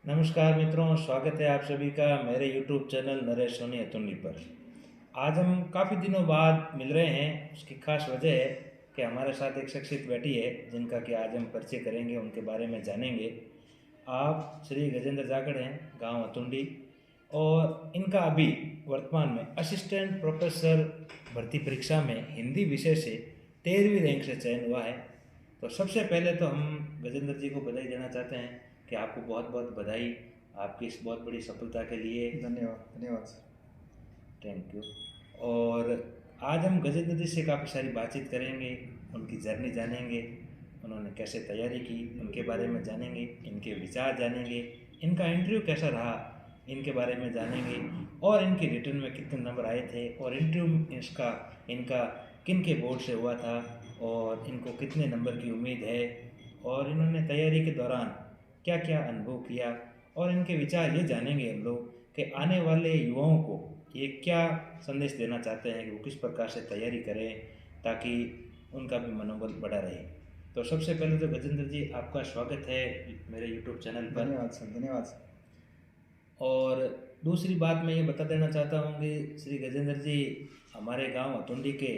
नमस्कार मित्रों, स्वागत है आप सभी का मेरे YouTube चैनल नरेश सोनी अतुंडी पर। आज हम काफ़ी दिनों बाद मिल रहे हैं। उसकी खास वजह है कि हमारे साथ एक शख्सियत बैठी है जिनका कि आज हम परिचय करेंगे, उनके बारे में जानेंगे। आप श्री गजेंद्र जाखड़ हैं, गांव अतुंडी, और इनका अभी वर्तमान में असिस्टेंट प्रोफेसर भर्ती परीक्षा में हिंदी विषय से 13वीं रैंक से चयन हुआ है। तो सबसे पहले तो हम गजेंद्र जी को बधाई देना चाहते हैं कि आपको बहुत बहुत बधाई आपकी इस बहुत बड़ी सफलता के लिए। धन्यवाद धन्यवाद सर। Thank you. और आज हम गजेंद्र जी से काफ़ी सारी बातचीत करेंगे, उनकी जर्नी जानेंगे, उन्होंने कैसे तैयारी की उनके बारे में जानेंगे, इनके विचार जानेंगे, इनका इंटरव्यू कैसा रहा इनके बारे में जानेंगे, और इनके रिटर्न में कितने नंबर आए थे, और इंटरव्यू इनका किन के बोर्ड से हुआ था, और इनको कितने नंबर की उम्मीद है, और इन्होंने तैयारी के दौरान क्या क्या अनुभव किया, और इनके विचार ये जानेंगे हम लोग कि आने वाले युवाओं को ये क्या संदेश देना चाहते हैं कि वो किस प्रकार से तैयारी करें ताकि उनका भी मनोबल बढ़ा रहे। तो सबसे पहले तो गजेंद्र जी, आपका स्वागत है मेरे YouTube चैनल पर। धन्यवाद सर, धन्यवाद सर। और दूसरी बात मैं ये बता देना चाहता हूँ कि श्री गजेंद्र जी हमारे गांव अतुंडी के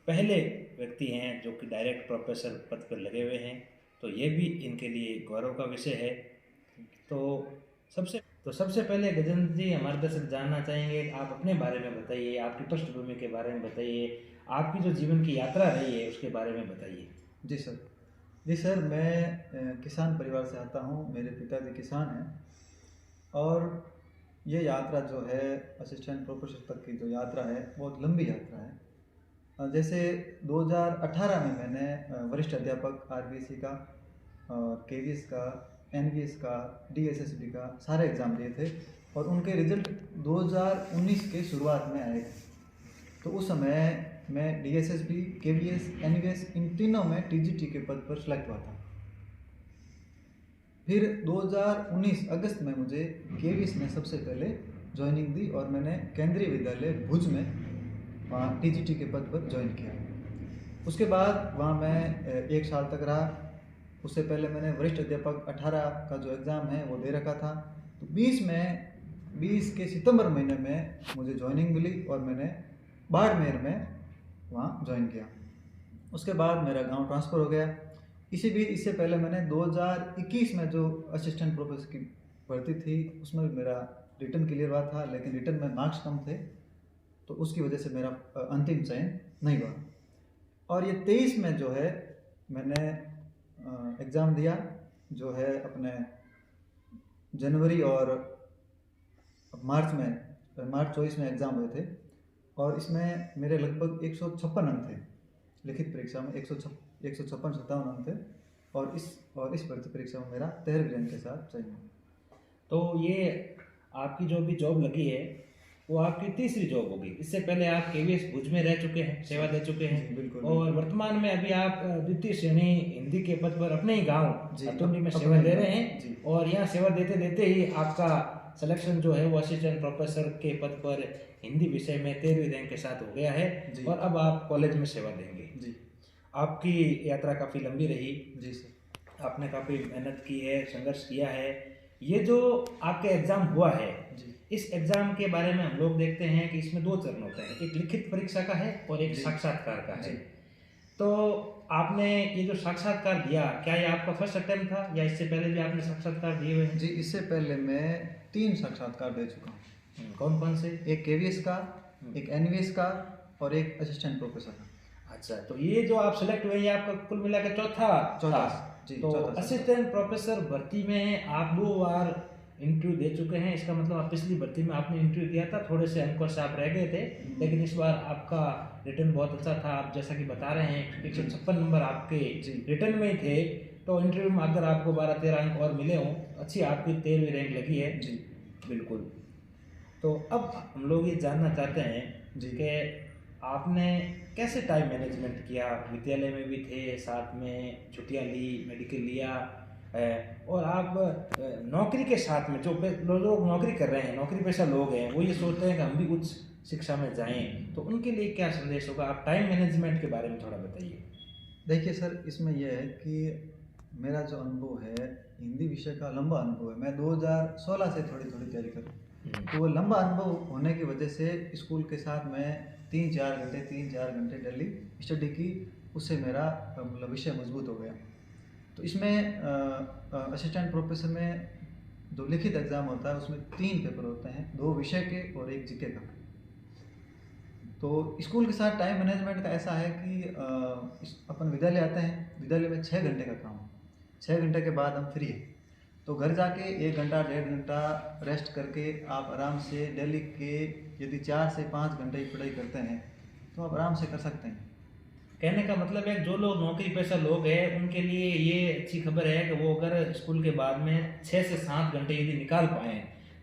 पहले व्यक्ति हैं जो कि डायरेक्ट प्रोफेसर पद पर लगे हुए हैं, तो ये भी इनके लिए गौरव का विषय है। तो सबसे पहले गजेंद्र जी, हमारे दर्शक जानना चाहेंगे, आप अपने बारे में बताइए, आपकी पृष्ठभूमि के बारे में बताइए, आपकी जो जीवन की यात्रा रही है उसके बारे में बताइए। जी सर। जी सर, मैं किसान परिवार से आता हूँ। मेरे पिताजी किसान हैं और ये यात्रा जो है असिस्टेंट प्रोफेसर तक की जो यात्रा है बहुत लंबी यात्रा है। जैसे 2018 में मैंने वरिष्ठ अध्यापक आरबीएससी का और केवीएस का, एनवीएस का, डीएसएसबी का सारे एग्ज़ाम दिए थे और उनके रिजल्ट 2019 के शुरुआत में आए थे। तो उस समय मैं डीएसएसबी, केवीएस, एनवीएस इन तीनों में टीजीटी के पद पर सिलेक्ट हुआ था। फिर 2019 अगस्त में मुझे केवीएस ने सबसे पहले ज्वाइनिंग दी और मैंने केंद्रीय विद्यालय भुज में वहाँ टीजीटी के पद पर ज्वाइन किया। उसके बाद वहाँ मैं 1 साल तक रहा। उससे पहले मैंने वरिष्ठ अध्यापक 18 का जो एग्ज़ाम है वो दे रखा था। तो 20 के सितंबर महीने में मुझे ज्वाइनिंग मिली और मैंने बाड़मेर में वहाँ ज्वाइन किया। उसके बाद मेरा गांव ट्रांसफ़र हो गया। इससे पहले मैंने 2021 में जो असिस्टेंट प्रोफेसर की भर्ती थी उसमें भी मेरा रिटर्न क्लियर हुआ था, लेकिन रिटर्न में मार्क्स कम थे तो उसकी वजह से मेरा अंतिम चयन नहीं हुआ। और ये 23 में जो है मैंने एग्ज़ाम दिया, जो है अपने जनवरी और मार्च 24 में एग्ज़ाम हुए थे और इसमें मेरे लगभग 156 अंक थे। लिखित परीक्षा में 156-57 अंक थे और इस भर्ती परीक्षा में मेरा 13वीं रैंक के साथ चयन हुआ। तो ये आपकी जो भी जॉब लगी है वो आपकी तीसरी जॉब होगी। इससे पहले आप केवीएस भुज में रह चुके हैं, सेवा दे चुके हैं। बिल्कुल। और वर्तमान में अभी आप द्वितीय श्रेणी हिंदी के पद पर अपने ही गांव अतुंडी में सेवा दे रहे हैं। और यहाँ सेवा देते देते ही आपका सिलेक्शन जो है वो असिस्टेंट प्रोफेसर के पद पर हिंदी विषय में 13वीं रैंक के साथ हो गया है और अब आप कॉलेज में सेवा देंगे। जी। आपकी यात्रा काफ़ी लंबी रही। जी सर। आपने काफ़ी मेहनत की है, संघर्ष किया है। ये जो आपका एग्ज़ाम हुआ है जी, इस एग्ज़ाम के बारे में हम लोग देखते हैं कि इसमें 2 चरण होते हैं, एक लिखित परीक्षा का है और एक साक्षात्कार का है। तो आपने ये जो साक्षात्कार दिया, क्या ये आपका फर्स्ट अटेम्प्ट था या इससे पहले भी आपने साक्षात्कार दिए हुए हैं? जी, इससे पहले मैं 3 साक्षात्कार दे चुका हूँ। कौन कौन से? एक केवीएस का, एक एनवीएस का और एक असिस्टेंट प्रोफेसर का। अच्छा, तो ये जो आप सेलेक्ट हुए ये आपका कुल मिला के चौथा था। तो असिस्टेंट प्रोफेसर भर्ती में आप 2 बार इंटरव्यू दे चुके हैं। इसका मतलब आप पिछली भर्ती में आपने इंटरव्यू दिया था, थोड़े से अंकों से आप रह गए थे, लेकिन इस बार आपका रिटर्न बहुत अच्छा था। आप जैसा कि बता रहे हैं 156 नंबर आपके रिटर्न में ही थे, तो इंटरव्यू में अगर आपको 12-13 अंक और मिले हों, अच्छी आपकी 13वीं रैंक लगी है। जी बिल्कुल। तो अब हम लोग ये जानना चाहते हैं कि आपने कैसे टाइम मैनेजमेंट किया? विद्यालय में भी थे, साथ में छुट्टियां ली, मेडिकल लिया, और आप नौकरी के साथ में जो लोग नौकरी कर रहे हैं, नौकरी पेशा लोग हैं, वो ये सोचते हैं कि हम भी उच्च शिक्षा में जाएं, तो उनके लिए क्या संदेश होगा? आप टाइम मैनेजमेंट के बारे में थोड़ा बताइए। देखिए सर, इसमें यह है कि मेरा जो अनुभव है हिंदी विषय का लंबा अनुभव है। मैं 2016 से थोड़ी थोड़ी तैयारी कर रहा हूँ। तो वो लंबा अनुभव होने की वजह से स्कूल के साथ मैं 3-4 घंटे डेली स्टडी की, उससे मेरा मतलब विषय मजबूत हो गया। तो इसमें असिस्टेंट प्रोफेसर में जो लिखित एग्ज़ाम होता है उसमें 3 पेपर होते हैं, 2 विषय के और 1 जीके का। तो स्कूल के साथ टाइम मैनेजमेंट का ऐसा है कि अपन विद्यालय आते हैं, विद्यालय में 6 घंटे का काम, 6 घंटे के बाद हम फ्री हैं। तो घर जाके 1 घंटा 1.5 घंटा रेस्ट करके आप आराम से डेली के यदि 4 से 5 घंटे की पढ़ाई करते हैं तो आप आराम से कर सकते हैं। कहने का मतलब है जो लोग नौकरी पेशा लोग हैं उनके लिए ये अच्छी खबर है कि वो अगर स्कूल के बाद में 6 से 7 घंटे यदि निकाल पाएँ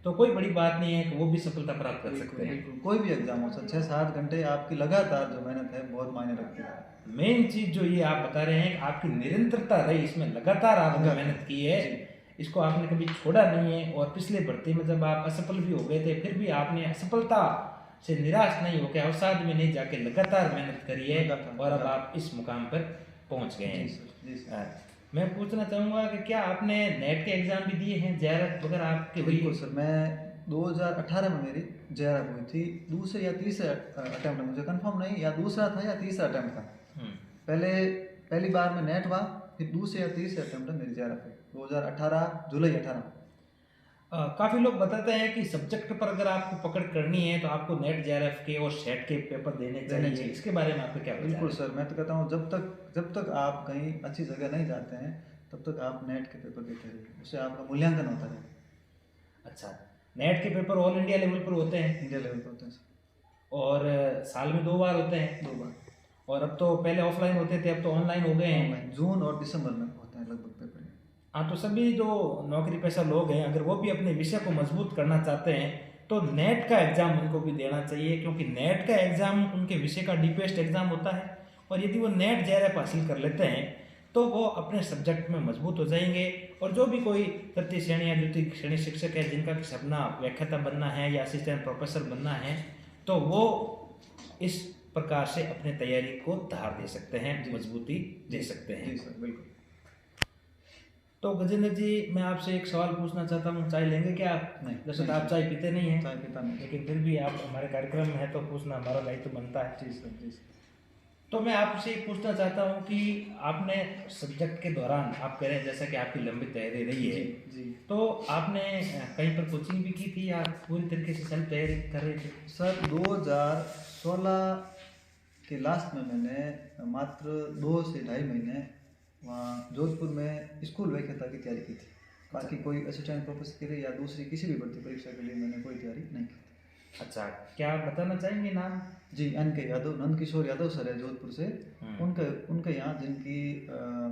तो कोई बड़ी बात नहीं है कि वो भी सफलता प्राप्त कर सकते हैं। बिल्कुल, कोई भी एग्जाम हो सकता है, 6-7 घंटे आपकी लगातार जो मेहनत है बहुत मायने रखती है। मेन चीज़ जो ये आप बता रहे हैं कि आपकी निरंतरता रही, इसमें लगातार आपने मेहनत की है, इसको आपने कभी छोड़ा नहीं है। और पिछले भर्ती में जब आप असफल भी हो गए थे फिर भी आपने असफलता से निराश नहीं होकर अवसाद में नहीं जाके लगातार मेहनत करी है और अब आप इस मुकाम पर पहुंच गए हैं। मैं पूछना चाहूँगा कि क्या आपने नेट के एग्ज़ाम भी दिए हैं, जेआरएफ वगैरह आपके? बिल्कुल सर, मैं 2018 में मेरी जेआरएफ हुई थी, दूसरे या तीसरे अटैम्प्ट में, मुझे कंफर्म नहीं, या दूसरा था या तीसरा अटैम्प्ट था। पहली बार में नेट हुआ, फिर दूसरे या तीसरे अटैम्प्ट में मेरी जेआरएफ हुई 2018 जुलाई 18। काफ़ी लोग बताते हैं कि सब्जेक्ट पर अगर आपको पकड़ करनी है तो आपको नेट जेआरएफ के और सेट के पेपर देने चाहिए। इसके बारे में आपको क्या विचार है? बिल्कुल सर, मैं तो कहता हूँ जब तक आप कहीं अच्छी जगह नहीं जाते हैं तब तक आप नेट के पेपर देते रहिए, उससे आपका मूल्यांकन होता रहेगा। अच्छा, नेट के पेपर ऑल इंडिया लेवल पर होते हैं? इंडिया लेवल पर होते हैं सर। और साल में 2 बार होते हैं? 2 बार। और अब तो पहले ऑफलाइन होते थे, अब तो ऑनलाइन हो गए हैं। जून और दिसंबर में होते हैं लगभग पेपर। हाँ, तो सभी जो नौकरी पेशा लोग हैं अगर वो भी अपने विषय को मजबूत करना चाहते हैं तो नेट का एग्ज़ाम उनको भी देना चाहिए, क्योंकि नेट का एग्ज़ाम उनके विषय का डीपेस्ट एग्ज़ाम होता है। और यदि वो नेट जेआरएफ हासिल कर लेते हैं तो वो अपने सब्जेक्ट में मजबूत हो जाएंगे। और जो भी कोई तृतीय श्रेणी या द्वितीय श्रेणी शिक्षक है जिनका सपना व्याख्याता बनना है या असिस्टेंट प्रोफेसर बनना है तो वो इस प्रकार से अपने तैयारी को धार दे सकते हैं, मजबूती दे सकते हैं। जी सर, बिल्कुल। तो गजेंद्र जी, मैं आपसे एक सवाल पूछना चाहता हूँ, चाय लेंगे क्या आप? नहीं, जैसे तो आप चाय पीते नहीं हैं। चाय पीता नहीं, लेकिन फिर भी आप हमारे कार्यक्रम में है तो पूछना हमारा दायित्व बनता है। जी सर, जी सर। तो मैं आपसे ये पूछना चाहता हूँ कि आपने सब्जेक्ट के दौरान, आप कह रहे हैं जैसा कि आपकी लंबी तैयारी रही है, जी, तो आपने कहीं पर कोचिंग भी की थी या पूरी तरीके से सेल्फ तैयारी कर रहे थे? सर 2016 के लास्ट में मैंने मात्र 2 से 2.5 महीने वहाँ जोधपुर में स्कूल व्याख्याता की तैयारी की थी। बाकी कोई असिस्टेंट प्रोफेसर के लिए या दूसरी किसी भी भर्ती परीक्षा के लिए मैंने कोई तैयारी नहीं की थी। अच्छा, क्या आप बताना चाहेंगे नाम? जी, NK यादव, नंद किशोर यादव सर है जोधपुर से। उनके यहाँ जिनकी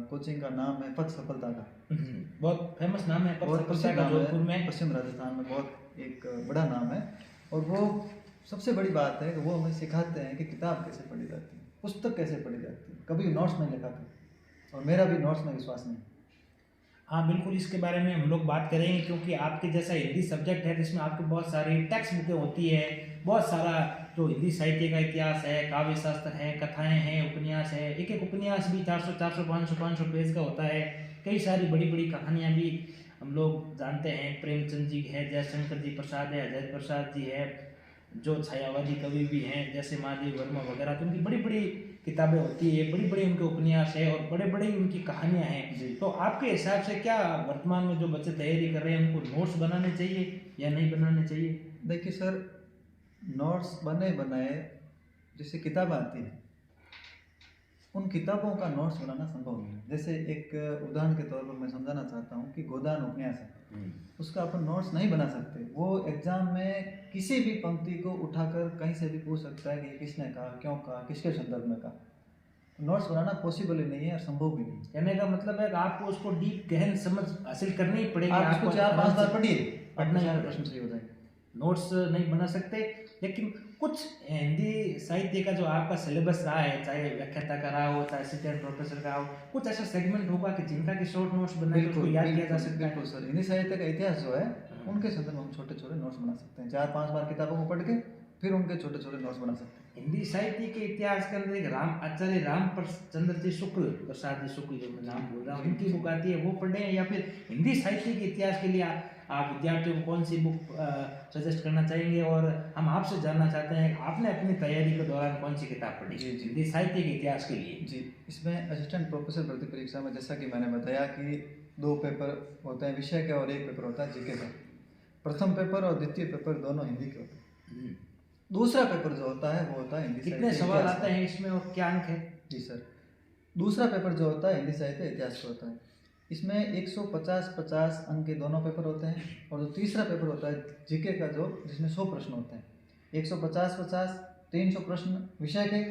कोचिंग का नाम है पथ सफलता का। बहुत फेमस नाम है पथ सफलता का जोधपुर में, पश्चिम राजस्थान में बहुत एक बड़ा नाम है। और वो सबसे बड़ी बात है कि वो हमें सिखाते हैं कि किताब कैसे पढ़ी जाती है, पुस्तक कैसे पढ़ी जाती है, कभी नोट्स नहीं लिखाते, और मेरा भी नोट्स में विश्वास नहीं। हाँ बिल्कुल, इसके बारे में हम लोग बात करेंगे, क्योंकि आपके जैसा हिंदी सब्जेक्ट है जिसमें आपकी बहुत सारी टेक्स्ट बुकें होती है, बहुत सारा जो हिंदी साहित्य का इतिहास है, काव्य शास्त्र है, कथाएं हैं, उपन्यास है, एक एक उपन्यास भी 400, 500 पेज का होता है। कई सारी बड़ी बड़ी कहानियाँ भी हम लोग जानते हैं, प्रेमचंद जी है, जयशंकर जी प्रसाद है, अजय प्रसाद जी है, जो छायावादी कवि भी हैं जैसे महादेव वर्मा वगैरह, तो उनकी बड़ी बड़ी किताबें होती है, बड़ी बड़ी उनके उपन्यास है और बड़े बड़े उनकी कहानियाँ हैं। तो आपके हिसाब से क्या वर्तमान में जो बच्चे तैयारी कर रहे हैं उनको नोट्स बनाने चाहिए या नहीं बनाने चाहिए? देखिए सर, नोट्स बने बनाए जैसे किताब आती है, उन किताबों का नोट्स बनाना संभव नहीं है। जैसे एक उदाहरण के तौर पर मैं समझाना चाहता हूँ कि गोदान उपन्यास है, उसका अपन नोट्स नहीं बना सकते। वो एग्जाम में किसी भी पंक्ति को उठाकर कहीं से भी पूछ सकता है कि ये किसने कहा, क्यों कहा, किसके संदर्भ में कहा। नोट्स बनाना पॉसिबल ही नहीं है और संभव भी नहीं। कहने का मतलब है कि आपको उसको डीप गहन समझ हासिल करनी पड़ेगी। आप उसको 4-5 बार पढ़िए, पढ़ना ही प्रश्न सही हो जाएंगे। नोट्स नहीं बना सकते, लेकिन कुछ हिंदी साहित्य का जो आपका सिलेबस रहा है, चाहे व्याख्याता का रहा हो, चाहे असिस्टेंट प्रोफेसर का हो, कुछ ऐसा सेगमेंट होगा कि जिनका कि शॉर्ट नोट्स बनाए तो उसको याद किया जा सकता है। बिल्कुल सर, हिंदी साहित्य का इतिहास जो है उनके संदर्भ में हम छोटे छोटे नोट्स बना सकते हैं। 4-5 बार किताबों को पढ़ के फिर उनके छोटे छोटे नोट्स बना सकते हैं। हिंदी साहित्य के इतिहास के अंदर एक आचार्य राम चंद्र जी शुक्ल, प्रसाद जी शुक्ल, जो मैं नाम बोल रहा हूँ, इनकी बुक आती है, वो पढ़ें, या फिर हिंदी साहित्य के इतिहास के लिए आप विद्यार्थियों को कौन सी बुक सजेस्ट करना चाहेंगे? और हम आपसे जानना चाहते हैं आपने अपनी तैयारी के दौरान कौन सी किताब पढ़ी जी जी हिंदी साहित्य के इतिहास के लिए? जी, इसमें असिस्टेंट प्रोफेसर भर्ती परीक्षा में जैसा कि मैंने बताया कि 2 पेपर होते हैं विषय के और 1 पेपर होता है जीके का। प्रथम पेपर और द्वितीय पेपर दोनों हिंदी के होते हैं। दूसरा पेपर जो होता है वो होता है हिंदी कितने साहित्य सवाल इतिहास आते हैं इसमें और क्या अंक है? जी सर, दूसरा पेपर जो होता है हिंदी साहित्य इतिहास का होता है। इसमें 150-50 अंक के दोनों पेपर होते हैं। और जो तीसरा पेपर होता है जीके का, जो जिसमें 100 प्रश्न होते हैं, 150-50, 300 प्रश्न विषय के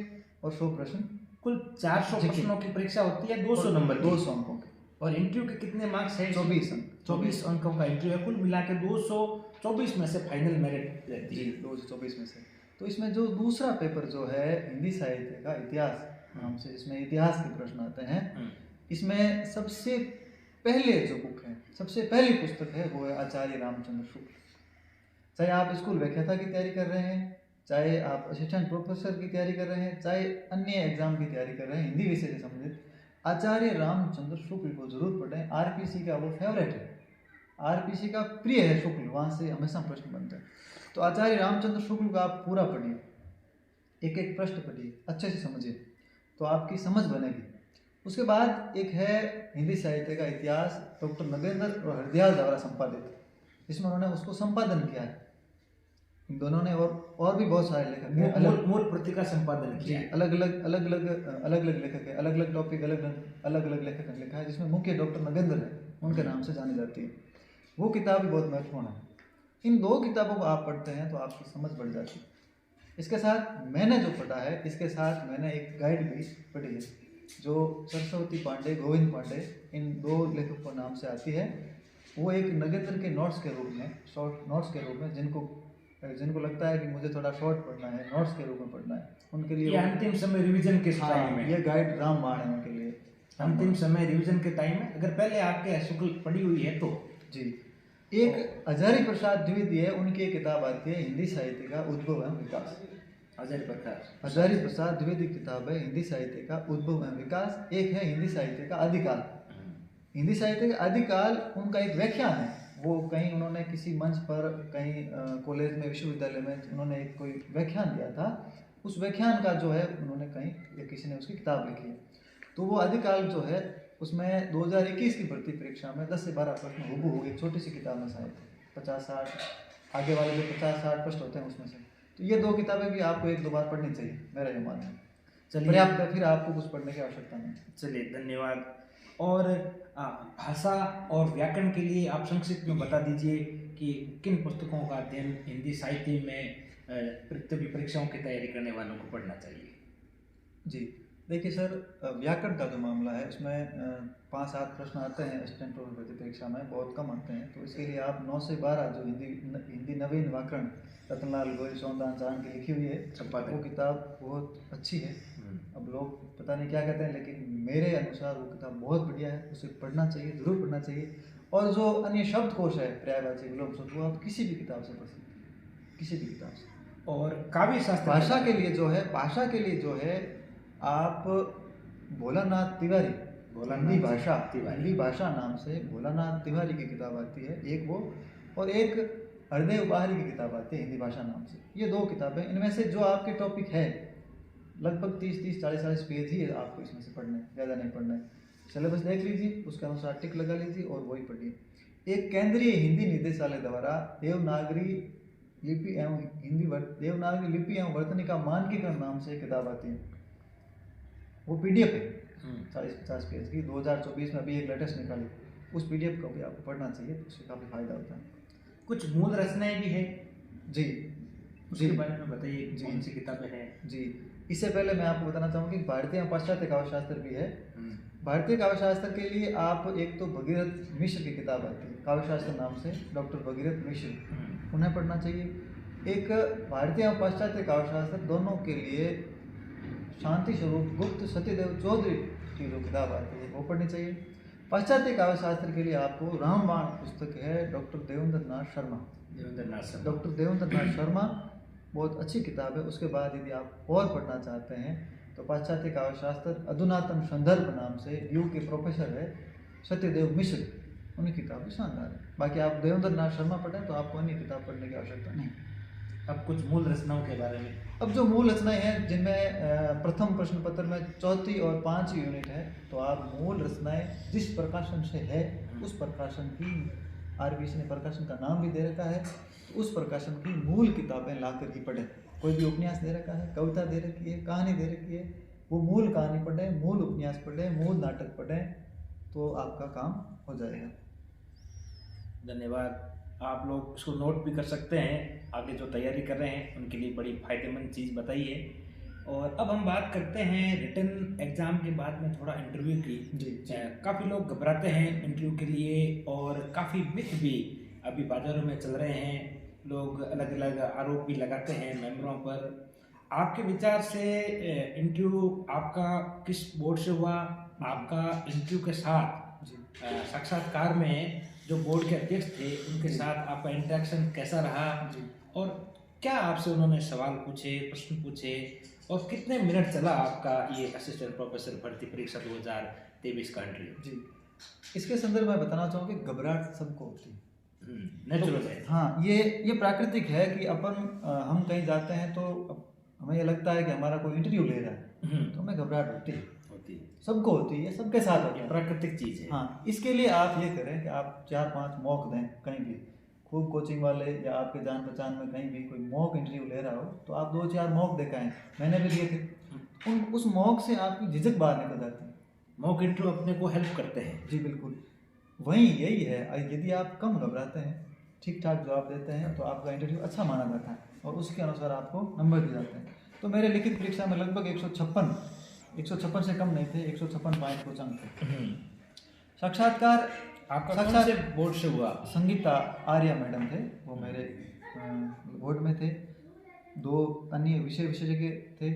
और 100 प्रश्न। कुल 400 प्रश्नों की परीक्षा होती है, 200 नंबर की। 200 अंकों के। और इंटरव्यू के कितने मार्क्स है? 24 अंक। 24 अंकों का इंटरव्यू है। कुल मिला के 224 में से फाइनल मेरिट रहती है। जी, 224 में से। तो इसमें जो दूसरा पेपर जो है हिंदी साहित्य का इतिहास नाम से, इसमें इतिहास के प्रश्न आते हैं। इसमें सबसे पहले जो बुक है, सबसे पहली पुस्तक है, वो है आचार्य रामचंद्र शुक्ल। चाहे आप स्कूल व्याख्याता की तैयारी कर रहे हैं, चाहे आप असिस्टेंट प्रोफेसर की तैयारी कर रहे हैं, चाहे अन्य एग्जाम की तैयारी कर रहे हैं हिंदी विषय से संबंधित, आचार्य रामचंद्र शुक्ल को जरूर पढ़ें। आरपीसी का वो फेवरेट है, आरपीसी का प्रिय है शुक्ल, वहाँ से हमेशा प्रश्न बनते हैं। तो आचार्य रामचंद्र शुक्ल का आप पूरा पढ़िए, एक एक प्रश्न पढ़िए, अच्छे से समझिए, तो आपकी समझ बनेगी। उसके बाद एक है हिंदी साहित्य का इतिहास, डॉक्टर नगेंद्र और हरदयाल द्वारा संपादित, जिसमें उन्होंने उसको संपादन किया है। इन दोनों ने और भी बहुत सारे लेखक हैं, मूल प्रति का संपादन किया है। अलग अलग लेखक है, अलग अलग टॉपिक, अलग अलग लेखक ने लिखा है, जिसमें मुख्य डॉक्टर नगेंद्र है, उनके नाम से जानी जाती है। वो किताब भी बहुत महत्वपूर्ण है। इन 2 किताबों को आप पढ़ते हैं तो आपकी समझ बढ़ जाती है। इसके साथ मैंने जो पढ़ा है, इसके साथ मैंने एक गाइड भी पढ़ी है, जो सरस्वती पांडे, गोविंद पांडे, इन 2 लेखकों के नाम से आती है। वो एक नगेंद्र के नोट्स के रूप में, शॉर्ट नोट्स के रूप में, जिनको लगता है कि मुझे थोड़ा शॉर्ट पढ़ना है, नोट्स के रूप में पढ़ना है, उनके लिए अंतिम समय रिवीजन के टाइम में ये गाइड रामबाण है उनके लिए। अंतिम समय रिवीजन के टाइम में अगर पहले आपके शुक्ल पढ़ी हुई है तो जी। एक हजारी प्रसाद द्विवेदी है, उनकी एक किताब आती है हिंदी साहित्य का उद्भव एवं विकास। हजारी प्रसाद द्विवेदी किताब है हिंदी साहित्य का उद्भव एवं विकास। एक है हिंदी साहित्य का आदिकाल। हिंदी साहित्य का आदिकाल उनका एक व्याख्यान है, वो कहीं उन्होंने किसी मंच पर, कहीं कॉलेज में, विश्वविद्यालय में उन्होंने एक कोई व्याख्यान दिया था। उस व्याख्यान का जो है उन्होंने कहीं या किसी ने उसकी किताब लिखी है। तो वो आदिकाल जो है उसमें 2021 की भर्ती परीक्षा में 10 से 12 प्रश्न हूबहू एक छोटी सी किताब में शायद 50-60, आगे वाले जो 50-60 प्रश्न होते हैं उसमें से। तो ये 2 किताबें भी आपको 1-2 बार पढ़नी चाहिए, मेरा ये मानना है। चलिए, पर्याप्त है, फिर आपको कुछ पढ़ने की आवश्यकता नहीं। चलिए, धन्यवाद। और भाषा और व्याकरण के लिए आप संक्षिप्त में बता दीजिए कि किन पुस्तकों का अध्ययन हिंदी साहित्य में प्रतियोगी परीक्षाओं की तैयारी करने वालों को पढ़ना चाहिए? जी देखिए सर, व्याकरण का जो मामला है उसमें 5-7 प्रश्न आते हैं असिस्टेंट प्रोफेसर भर्ती परीक्षा में, बहुत कम आते हैं। तो इसके लिए आप 9 से 12 जो हिंदी नवीन व्याकरण रतनलाल गोयल सोमदान चांद की लिखी हुई है, वो किताब बहुत अच्छी है। अब लोग पता नहीं क्या कहते हैं, लेकिन मेरे अनुसार वो किताब बहुत बढ़िया है, उसे पढ़ना चाहिए, ज़रूर पढ़ना चाहिए। और जो अन्य शब्दकोश है, पर्यायवाची, विलोम शब्द, वो आप किसी भी किताब से पढ़ सकते हैं, किसी भी किताब से। और काव्य शास्त्र भाषा के लिए जो है, भाषा के लिए जो है, आप भोलानाथ तिवारी, हिंदी भाषा नाम से भोलानाथ तिवारी की किताब आती है एक वो, और एक हृदय उपहारी की किताब आती है हिंदी भाषा नाम से। ये 2 किताबें, इनमें से जो आपके टॉपिक है लगभग 30-30, 40-40 पेज ही है आपको इसमें से पढ़ने, ज़्यादा नहीं पढ़ना है। सिलेबस देख लीजिए, उसके अनुसार टिक लगा लीजिए और वही पढ़िए। एक केंद्रीय हिंदी निदेशालय द्वारा देवनागरी लिपि एवं वर्तनी का मानकीकरण नाम से किताब आती है, वो PDF है 40-50 पेज की, 2024 में अभी एक लेटेस्ट निकाली। उस PDF को भी आपको पढ़ना चाहिए, तो उससे काफ़ी फायदा होता है। कुछ मूल रचनाएं भी है जी, उसके बारे में बताइए, कौन सी किताबें हैं? जी, इससे पहले मैं आपको बताना चाहूँगी भारतीय एवं पाश्चात्य काव्यशास्त्र भी है। भारतीय काव्यशास्त्र के लिए आप एक तो भगीरथ मिश्र की किताब आती है काव्यशास्त्र नाम से, डॉक्टर भगीरथ मिश्र, उन्हें पढ़ना चाहिए। एक भारतीय एवं पाश्चात्य काव्यशास्त्र दोनों के लिए शांति स्वरूप गुप्त सत्यदेव चौधरी की जो किताब आती है वो पढ़नी चाहिए। पाश्चात्य काव्यशास्त्र के लिए आपको रामबाण पुस्तक है, डॉक्टर देवेंद्र नाथ शर्मा, बहुत अच्छी किताब है। उसके बाद यदि आप और पढ़ना चाहते हैं तो पाश्चात्य काव्यशास्त्र अधुनातम संदर्भ नाम से यू के प्रोफेसर है सत्यदेव मिश्र, उनकी किताब भी शानदार है। बाकी आप देवेंद्र नाथ शर्मा पढ़ें तो आपको अन्य किताब पढ़ने की आवश्यकता नहीं। अब कुछ मूल रचनाओं के बारे में। अब जो मूल रचनाएं हैं जिनमें प्रथम प्रश्न पत्र में चौथी और पांचवी यूनिट है, तो आप मूल रचनाएं जिस प्रकाशन से है उस प्रकाशन की, आरबीसी ने प्रकाशन का नाम भी दे रखा है, तो उस प्रकाशन की मूल किताबें ला कर ही पढ़ें। कोई भी उपन्यास दे रखा है, कविता दे रखी है, कहानी दे रखी है, वो मूल कहानी पढ़ें, मूल उपन्यास पढ़ें, मूल नाटक पढ़ें, तो आपका काम हो जाएगा। धन्यवाद। आप लोग इसको नोट भी कर सकते हैं, आगे जो तैयारी कर रहे हैं उनके लिए बड़ी फ़ायदेमंद चीज़ बताई है। और अब हम बात करते हैं रिटन एग्ज़ाम के बाद में थोड़ा इंटरव्यू की। जी। काफ़ी लोग घबराते हैं इंटरव्यू के लिए और काफ़ी मिथ भी अभी बाज़ारों में चल रहे हैं, लोग अलग अलग आरोप भी लगाते हैं मेंबरों पर। आपके विचार से इंटरव्यू आपका किस बोर्ड से हुआ? आपका इंटरव्यू के साथ साक्षात्कार में जो बोर्ड के अध्यक्ष थे उनके साथ आपका इंटरेक्शन कैसा रहा? और क्या आपसे उन्होंने सवाल पूछे, प्रश्न पूछे, और कितने मिनट चला आपका ये असिस्टेंट प्रोफेसर भर्ती परीक्षा 2023 का इंटरव्यू? जी, इसके संदर्भ में बताना चाहूँगा कि घबराहट सबको होती है, नेचुरल है। हाँ, ये प्राकृतिक है कि हम कहीं जाते हैं तो हमें ये लगता है कि हमारा कोई इंटरव्यू ले रहा है, तो हमें घबराहट होती है, सबको होती है, सबके साथ होती है, प्राकृतिक चीज़ है। हाँ, इसके लिए आप ये करें कि आप 4-5 मॉक दें कहीं भी, खूब कोचिंग वाले या आपके जान पहचान में कहीं भी कोई मॉक इंटरव्यू ले रहा हो तो आप 2-4 मॉक दिखाएं। मैंने भी दिए थे। उस मॉक से आपकी झिझक बाहर निकल जाती है। मॉक इंटरव्यू अपने को हेल्प करते हैं। जी बिल्कुल, वही यही है। यदि आप कम घबराते हैं, ठीक ठाक जवाब देते हैं, तो आपका इंटरव्यू अच्छा माना जाता है और उसके अनुसार आपको नंबर दिए जाते हैं। तो मेरे लिखित परीक्षा में लगभग 156 से कम नहीं थे, 156 पॉइंट कुछ अंक थे। साक्षात्कार आपका कौन से बोर्ड से हुआ? संगीता आर्या मैडम थे, वो मेरे बोर्ड में थे। 2 अन्य विशेषज्ञ थे।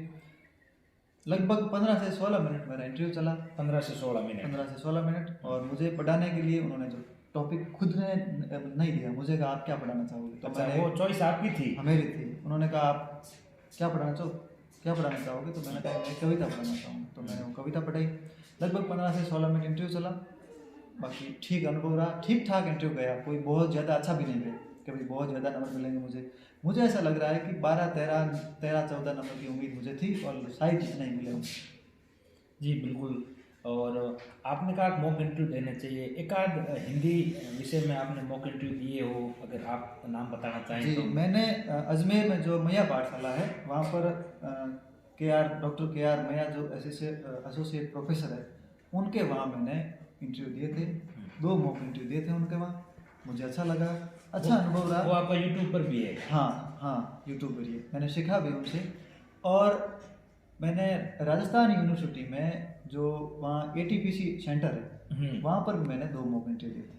लगभग 15 से 16 मिनट मेरा इंटरव्यू चला। 15 से 16 मिनट। और मुझे पढ़ाने के लिए उन्होंने जो टॉपिक खुद ने नहीं दिया, मुझे कहा आप क्या पढ़ाना चाहोगे, तो अच्छा, वो चॉइस आपकी थी? मेरी थी। उन्होंने कहा आप क्या पढ़ाना चाहोगे, तो मैंने कहा मैं कविता पढ़ाना चाहूँगा, तो मैंने वो कविता पढ़ाई। लगभग 15 से 16 मिनट इंटरव्यू चला। बाकी ठीक अनुभव रहा, ठीक ठाक इंटरव्यू गया, कोई बहुत ज़्यादा अच्छा भी नहीं गया, कभी बहुत ज़्यादा नंबर मिलेंगे मुझे ऐसा लग रहा है कि 12-13-14 नंबर की उम्मीद मुझे थी और शायद इतना ही मिले। जी बिल्कुल। और आपने कहा मॉक इंटरव्यू देने चाहिए, एक आध हिंदी विषय में आपने मॉक इंटरव्यू दिए हो, अगर आप नाम बताना चाहें? जी, तो मैंने अजमेर में जो मैया पाठशाला है वहाँ पर डॉक्टर के आर मैया जो एसोसिएट प्रोफेसर है, उनके वहाँ मैंने इंटरव्यू दिए थे। 2 मॉक इंटरव्यू दिए थे उनके वहाँ, मुझे अच्छा लगा, अच्छा अनुभव रहा। वो आपका यूट्यूब पर भी है? हाँ, यूट्यूब पर ही मैंने सीखा भी उनसे। और मैंने राजस्थान यूनिवर्सिटी में जो वहाँ ATPC सेंटर है, वहाँ पर भी मैंने 2 मॉक इंटरव्यू दिए थे।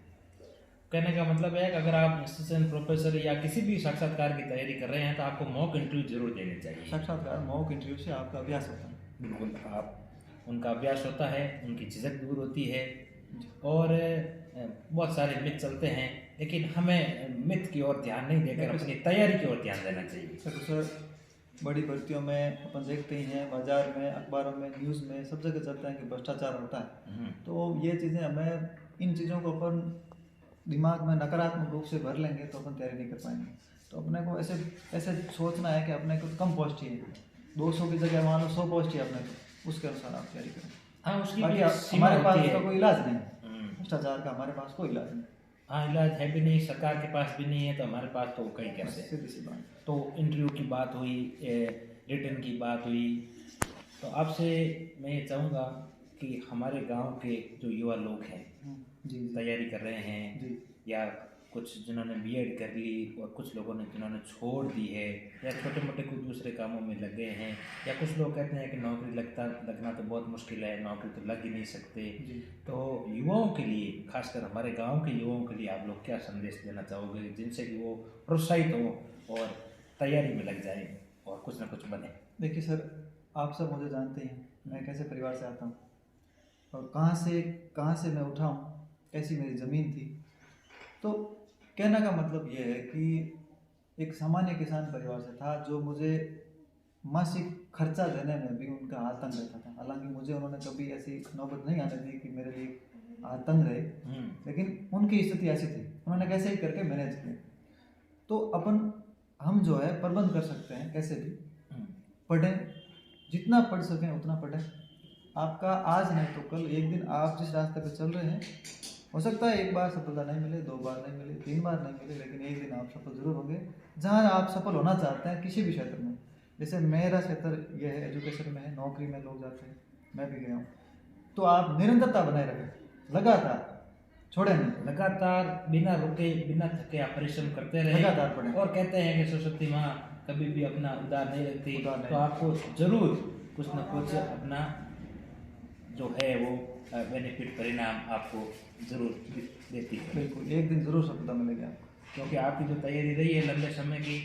कहने का मतलब है कि अगर आप असिस्टेंट प्रोफेसर या किसी भी साक्षात्कार की तैयारी कर रहे हैं तो आपको मॉक इंटरव्यू जरूर देने चाहिए। साक्षात्कार मॉक इंटरव्यू से आपका अभ्यास होता है। बिल्कुल, उनका अभ्यास होता है, उनकी झिझक दूर होती है। और बहुत सारे मिथ चलते हैं, लेकिन हमें मिथ की ओर ध्यान नहीं देकर अपनी तैयारी की ओर ध्यान देना चाहिए। सर, बड़ी भर्तियों में अपन देखते ही हैं, बाजार में, अखबारों में, न्यूज़ में, सब जगह चलता है कि भ्रष्टाचार होता है। तो ये चीज़ें हमें, इन चीज़ों को अपन दिमाग में नकारात्मक रूप से भर लेंगे तो अपन तैयारी नहीं कर पाएंगे। तो अपने को ऐसे सोचना है कि अपने को कम पोस्ट ही है, 200 की जगह मान लो 100 पोस्ट ही अपने को, उसके अनुसार आप तैयारी करें। हाँ, उसकी बाकी हमारे पास उसका कोई इलाज नहीं है, भ्रष्टाचार का हमारे पास कोई इलाज नहीं। हाँ, इलाज है भी नहीं, सरकार के पास भी नहीं है, तो हमारे पास तो कहीं कैसे। सीधी सी बात। तो इंटरव्यू की बात हुई, रिटन की बात हुई, तो आपसे मैं ये चाहूँगा कि हमारे गांव के जो युवा लोग हैं, जी, तैयारी कर रहे हैं जी, या कुछ जिन्होंने B.Ed कर ली और कुछ लोगों ने जिन्होंने छोड़ दी है या छोटे मोटे कुछ दूसरे कामों में लग गए हैं, या कुछ लोग कहते हैं कि नौकरी लगना तो बहुत मुश्किल है, नौकरी तो लग ही नहीं सकते। तो युवाओं के लिए, खासकर हमारे गांव के युवाओं के लिए आप लोग क्या संदेश देना चाहोगे जिनसे कि वो प्रोत्साहित हो और तैयारी में लग जाए और कुछ ना कुछ बने? देखिए सर, आप सब मुझे जानते हैं, मैं कैसे परिवार से आता हूँ और कहाँ से मैं उठा हूँ, कैसी मेरी ज़मीन थी। तो कहने का मतलब ये है कि एक सामान्य किसान परिवार से था, जो मुझे मासिक खर्चा देने में भी उनका हाथ तंग रहता था। हालांकि मुझे उन्होंने कभी ऐसी नौबत नहीं आने दी कि मेरे लिए हाथ तंग रहे, लेकिन उनकी स्थिति ऐसी थी, उन्होंने कैसे ही करके मैनेज किया। तो हम जो है प्रबंध कर सकते हैं कैसे भी, पढ़ें, जितना पढ़ सकें उतना पढ़ें। आपका आज नहीं तो कल एक दिन आप जिस रास्ते पे चल रहे हैं, हो सकता है एक बार सफलता नहीं मिले, 2 बार नहीं मिले, 3 बार नहीं मिले, लेकिन एक दिन आप सफल जरूर होंगे जहाँ आप सफल होना चाहते हैं किसी भी क्षेत्र में। जैसे मेरा क्षेत्र यह है, एजुकेशन में है, नौकरी में लोग जाते हैं, मैं भी गया हूँ। तो आप निरंतरता बनाए रखें, लगातार छोड़े नहीं, लगातार बिना रुके बिना थके आप परिश्रम करते रहे, लगातार पढ़ें। और कहते हैं कि सरस्वती माँ कभी भी अपना उधार नहीं रखती, तो आपको जरूर कुछ न कुछ अपना जो है वो बेनिफिट परिणाम आपको जरूर देती है। बिल्कुल, एक दिन जरूर सफलता मिलेगी आपको, क्योंकि आपकी जो तैयारी रही है लंबे समय की।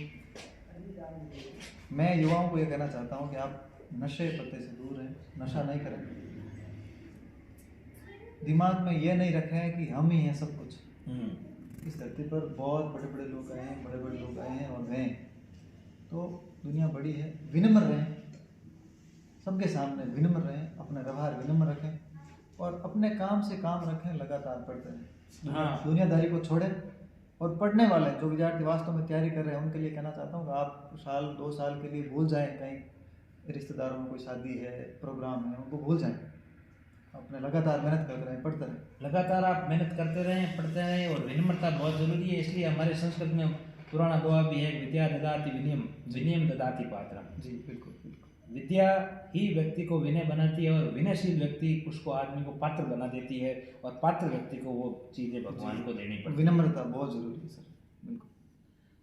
मैं युवाओं को ये कहना चाहता हूँ कि आप नशे पत्ते से दूर रहें, नशा नहीं करें, दिमाग में ये नहीं रखें कि हम ही हैं सब कुछ। इस धरती पर बहुत बड़े बड़े लोग आए हैं, बड़े बड़े लोग आए हैं और गए, तो दुनिया बड़ी है। विनम्र रहें, सबके सामने विनम्र रहें, अपना व्यवहार विनम्र रखें और अपने काम से काम रखें, लगातार पढ़ते रहें। हाँ, दुनियादारी को छोड़ें। और पढ़ने वाले जो विद्यार्थी वास्तव में तैयारी कर रहे हैं, उनके लिए कहना चाहता हूँ कि आप साल 2 साल के लिए भूल जाएं, कहीं रिश्तेदारों में कोई शादी है, प्रोग्राम है, उनको भूल जाएं, अपने लगातार मेहनत करते रहें, पढ़ते रहें। लगातार आप मेहनत करते रहें, पढ़ते रहें, और विनम्रता बहुत जरूरी है। इसलिए हमारे संस्कृत में पुराना दोहा भी है, विद्या ददाति विनयम, विनयम ददाति पात्रम। जी बिल्कुल बिल्कुल। विद्या ही व्यक्ति को विनय बनाती है, और विनयशील व्यक्ति उसको आदमी को पात्र बना देती है, और पात्र व्यक्ति को वो चीज़ें भगवान को देनी पड़ती है। विनम्रता बहुत जरूरी है सर, बिल्कुल।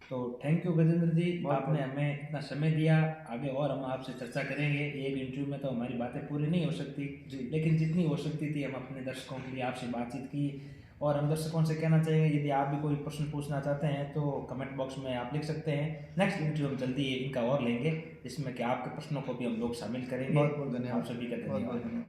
तो थैंक यू गजेंद्र जी, आपने हमें इतना समय दिया। आगे और हम आपसे चर्चा करेंगे। एक इंटरव्यू में तो हमारी बातें पूरी नहीं हो सकती जी, लेकिन जितनी हो सकती थी हम अपने दर्शकों के लिए आपसे बातचीत की। और हम दर्शकों से कहना चाहेंगे, यदि आप भी कोई प्रश्न पूछना चाहते हैं तो कमेंट बॉक्स में आप लिख सकते हैं। नेक्स्ट इंटरव्यू हम जल्दी इनका और लेंगे, जिसमें कि आपके प्रश्नों को भी हम लोग शामिल करेंगे। बहुत बहुत धन्यवाद, आप सभी का बहुत बहुत धन्यवाद। धन्यवाद।